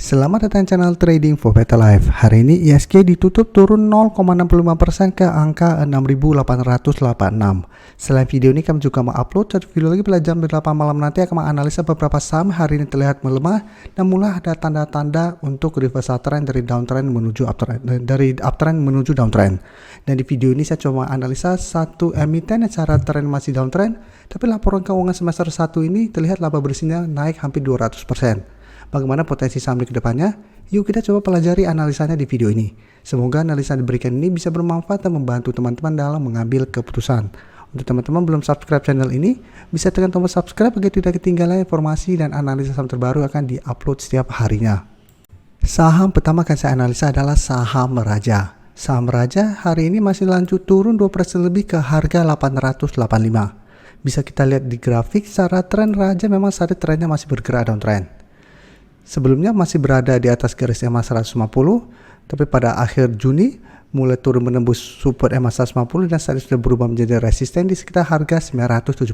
Selamat datang di channel Trading for Better Life. Hari ini ISG ditutup turun 0,65% ke angka 6.886. Selain video ini kami juga mengupload satu video lagi pada jam 8 malam nanti akan menganalisa beberapa saham hari ini terlihat melemah dan mulai ada tanda-tanda untuk reversal trend dari downtrend menuju uptrend, dari uptrend menuju downtrend. Dan di video ini saya coba analisa satu emiten yang secara tren masih downtrend, tapi laporan keuangan semester 1 ini terlihat laba bersihnya naik hampir 200%. Bagaimana potensi saham di kedepannya? Yuk kita coba pelajari analisanya di video ini. Semoga analisa yang diberikan ini bisa bermanfaat dan membantu teman-teman dalam mengambil keputusan. Untuk teman-teman belum subscribe channel ini, bisa tekan tombol subscribe agar tidak ketinggalan informasi dan analisa saham terbaru akan diupload setiap harinya. Saham pertama akan saya analisa adalah saham Raja. Saham Raja hari ini masih lanjut turun 2% lebih ke harga 885. Bisa kita lihat di grafik secara tren Raja memang saat ini trennya masih bergerak downtrend. Sebelumnya masih berada di atas garis EMA 150, tapi pada akhir Juni mulai turun menembus support EMA 150 dan saat ini sudah berubah menjadi resisten di sekitar harga 970.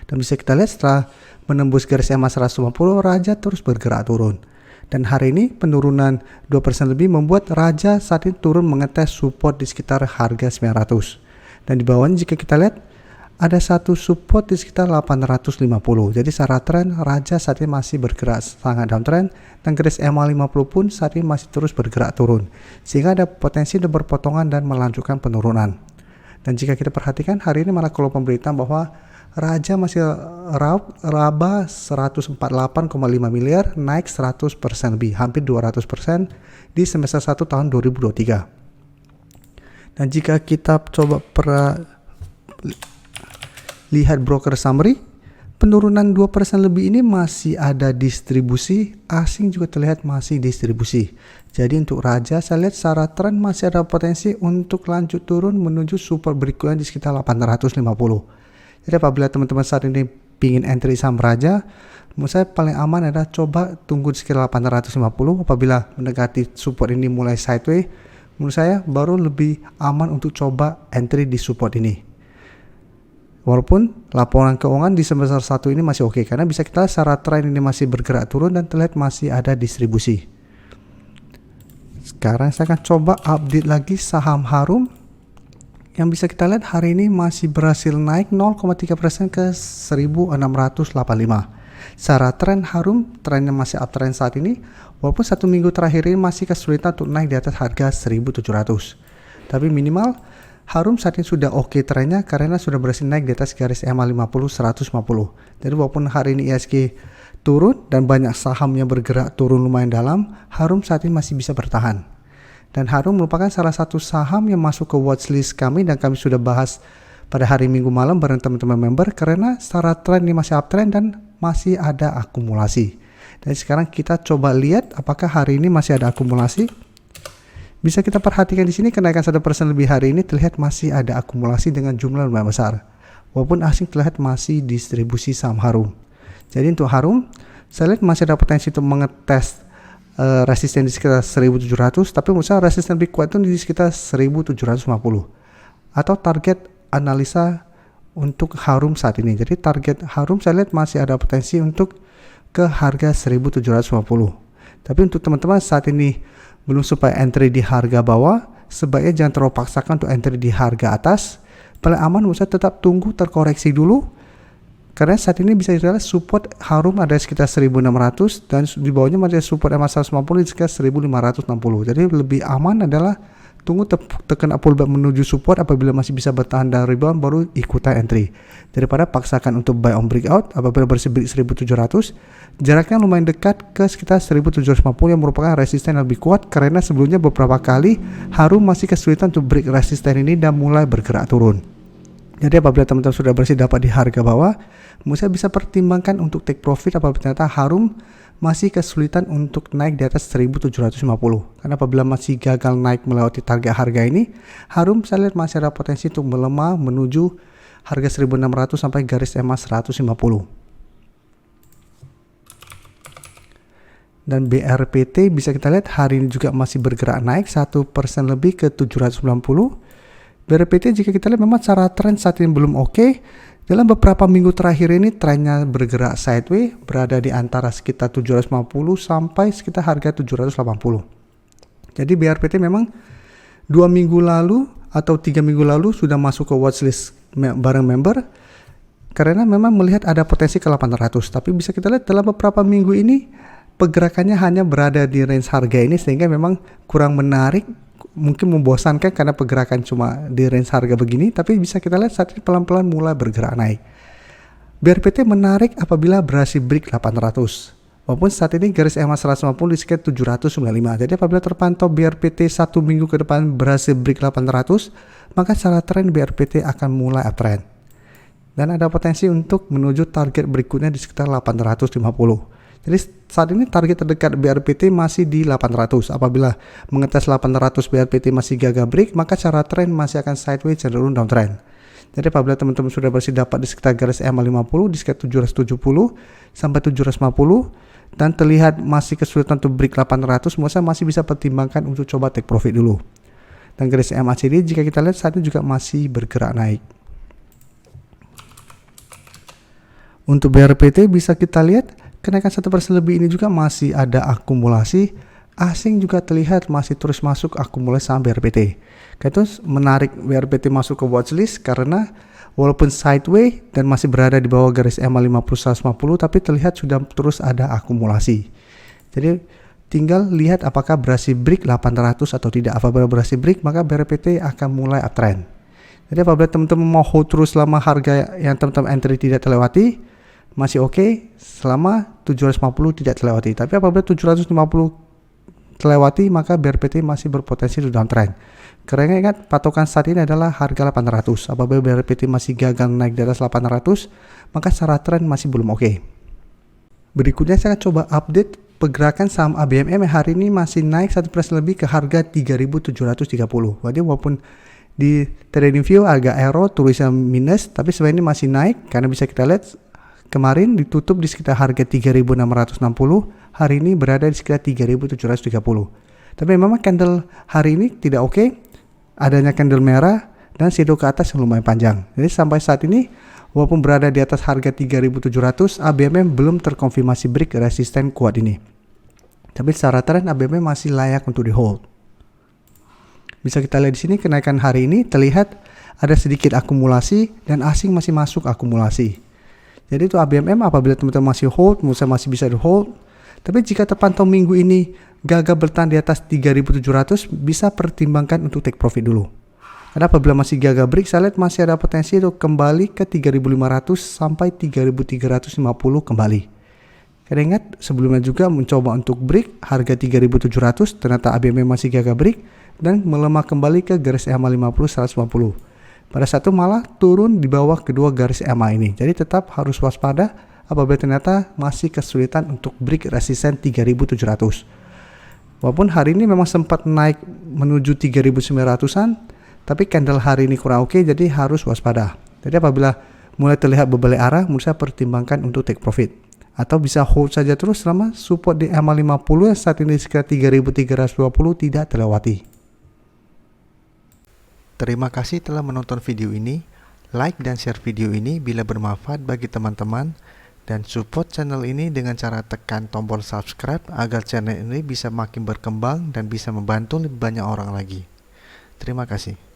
Dan bisa kita lihat setelah menembus garis EMA 150, Raja terus bergerak turun. Dan hari ini penurunan 2% lebih membuat Raja saat ini turun mengetes support di sekitar harga 900. Dan di bawahnya jika kita lihat ada satu support di sekitar 850. Jadi secara tren Raja saat ini masih bergerak sangat downtrend dan garis EMA 50 pun saat ini masih terus bergerak turun. Sehingga ada potensi untuk berpotongan dan melanjutkan penurunan. Dan jika kita perhatikan hari ini malah keluar pemberitaan bahwa Raja masih raba 148,5 miliar naik 100% lebih, hampir 200% di semester 1 tahun 2023. Dan jika kita coba lihat broker summary, penurunan 2% lebih ini masih ada distribusi, asing juga terlihat masih distribusi. Jadi untuk Raja saya lihat secara tren masih ada potensi untuk lanjut turun menuju support berikutnya di sekitar 850. Jadi apabila teman-teman saat ini pingin entry saham Raja, menurut saya paling aman adalah coba tunggu di sekitar 850. Apabila mendekati support ini mulai sideways, menurut saya baru lebih aman untuk coba entry di support ini. Walaupun laporan keuangan di semester 1 ini masih oke, karena bisa kita lihat secara tren ini masih bergerak turun dan terlihat masih ada distribusi. Sekarang saya akan coba update lagi saham Harum yang bisa kita lihat hari ini masih berhasil naik 0,3% ke 1685. Secara tren Harum trennya masih uptrend saat ini, walaupun satu minggu terakhir ini masih kesulitan untuk naik di atas harga 1700. Tapi minimal Harum saat ini sudah oke trennya karena sudah berhasil naik di atas garis EMA 50 150. Jadi walaupun hari ini ISG turun dan banyak saham yang bergerak turun lumayan dalam, Harum saat ini masih bisa bertahan. Dan Harum merupakan salah satu saham yang masuk ke watchlist kami dan kami sudah bahas pada hari Minggu malam bareng teman-teman member karena secara tren ini masih uptrend dan masih ada akumulasi. Dan sekarang kita coba lihat apakah hari ini masih ada akumulasi. Bisa kita perhatikan di sini kenaikan 1% lebih hari ini terlihat masih ada akumulasi dengan jumlah lumayan besar. Walaupun asing terlihat masih distribusi saham Harum. Jadi untuk Harum, saya lihat masih ada potensi untuk mengetes resisten di sekitar 1700, tapi menurut saya resisten lebih kuat itu di sekitar 1750. Atau target analisa untuk Harum saat ini. Jadi target Harum saya lihat masih ada potensi untuk ke harga 1750. Tapi untuk teman-teman saat ini belum supaya entry di harga bawah, sebaiknya jangan terlalu paksakan untuk entry di harga atas. Paling aman menurut saya tetap tunggu terkoreksi dulu, karena saat ini bisa dilihat support Harum ada sekitar 1600 dan di bawahnya masih support EMA 150 di sekitar 1560. Jadi lebih aman adalah tunggu tekan pullback menuju support, apabila masih bisa bertahan dan rebound baru ikutan entry, daripada paksakan untuk buy on breakout apabila bersih 1700. Jaraknya lumayan dekat ke sekitar 1750 yang merupakan resisten yang lebih kuat, karena sebelumnya beberapa kali Harum masih kesulitan untuk break resisten ini dan mulai bergerak turun. Jadi apabila teman-teman sudah bersih dapat di harga bawah, saya bisa pertimbangkan untuk take profit apabila ternyata Harum masih kesulitan untuk naik di atas 1750. Karena apabila masih gagal naik melewati target harga ini, Harum saya lihat masih ada potensi untuk melemah menuju harga 1600 sampai garis EMA 150. Dan BRPT bisa kita lihat hari ini juga masih bergerak naik 1% lebih ke 790. BRPT jika kita lihat memang secara tren saat ini belum oke. Dalam beberapa minggu terakhir ini trennya bergerak sideways, berada di antara sekitar 750 sampai sekitar harga 780. Jadi BRPT memang 2 minggu lalu atau 3 minggu lalu sudah masuk ke watchlist bareng member karena memang melihat ada potensi ke 800. Tapi bisa kita lihat dalam beberapa minggu ini pergerakannya hanya berada di range harga ini, sehingga memang kurang menarik, mungkin membosankan karena pergerakan cuma di range harga begini. Tapi bisa kita lihat saat ini pelan-pelan mulai bergerak naik. BRPT menarik apabila berhasil break 800. Walaupun saat ini garis EMA 150 di sekitar 795. Jadi apabila terpantau BRPT 1 minggu ke depan berhasil break 800, maka secara tren BRPT akan mulai uptrend. Dan ada potensi untuk menuju target berikutnya di sekitar 850. Jadi saat ini target terdekat BRPT masih di 800. Apabila mengetes 800 BRPT masih gagal break, maka secara tren masih akan sideways cenderung downtrend. Jadi apabila teman-teman sudah berhasil dapat di sekitar garis EMA 50 di sekitar 770 sampai 750 dan terlihat masih kesulitan untuk break 800, menurut saya masih bisa pertimbangkan untuk coba take profit dulu. Dan garis MACD jika kita lihat saat ini juga masih bergerak naik. Untuk BRPT bisa kita lihat kenaikan 1% lebih ini juga masih ada akumulasi. Asing juga terlihat masih terus masuk akumulasi saham BRPT. Itu menarik BRPT masuk ke watchlist karena walaupun sideways dan masih berada di bawah garis EMA 50 150, tapi terlihat sudah terus ada akumulasi. Jadi tinggal lihat apakah berhasil break 800 atau tidak. Apabila berhasil break, maka BRPT akan mulai uptrend. Jadi apabila teman-teman mau hold terus selama harga yang teman-teman entry tidak terlewati, masih oke selama 750 tidak terlewati. Tapi apabila 750 terlewati, maka BRPT masih berpotensi untuk downtrend. Karena ingat patokan saat ini adalah harga 800. Apabila BRPT masih gagal naik di atas 800, maka secara tren masih belum oke. Berikutnya saya akan coba update pergerakan saham ABMM yang hari ini masih naik 1% lebih ke harga 3.730. Jadi walaupun di trading view agak error tulisnya minus, tapi sebenarnya ini masih naik karena bisa kita lihat kemarin ditutup di sekitar harga 3.660, hari ini berada di sekitar 3.730. Tapi memang candle hari ini tidak oke, adanya candle merah dan shadow ke atas yang lumayan panjang. Jadi sampai saat ini walaupun berada di atas harga 3.700, ABMM belum terkonfirmasi break resisten kuat ini. Tapi secara tren ABMM masih layak untuk di hold. Bisa kita lihat di sini kenaikan hari ini terlihat ada sedikit akumulasi dan asing masih masuk akumulasi. Jadi itu ABMM apabila teman-teman masih hold, menurut saya masih bisa di hold. Tapi jika terpantau minggu ini gagal bertahan di atas 3.700, bisa pertimbangkan untuk take profit dulu. Karena apabila masih gagal break, saya lihat masih ada potensi untuk kembali ke 3.500 sampai 3.350 kembali. Karena ingat sebelumnya juga mencoba untuk break harga 3.700, ternyata ABMM masih gagal break dan melemah kembali ke garis EMA 50 150. Pada saat itu malah turun di bawah kedua garis EMA ini. Jadi tetap harus waspada apabila ternyata masih kesulitan untuk break resisten 3.700. Walaupun hari ini memang sempat naik menuju 3.900-an, tapi candle hari ini kurang oke, jadi harus waspada. Jadi apabila mulai terlihat berbalik arah, menurut saya pertimbangkan untuk take profit. Atau bisa hold saja terus selama support di EMA 50 yang saat ini sekitar 3.320 tidak terlewati. Terima kasih telah menonton video ini. Like dan share video ini bila bermanfaat bagi teman-teman. Dan support channel ini dengan cara tekan tombol subscribe agar channel ini bisa makin berkembang dan bisa membantu lebih banyak orang lagi. Terima kasih.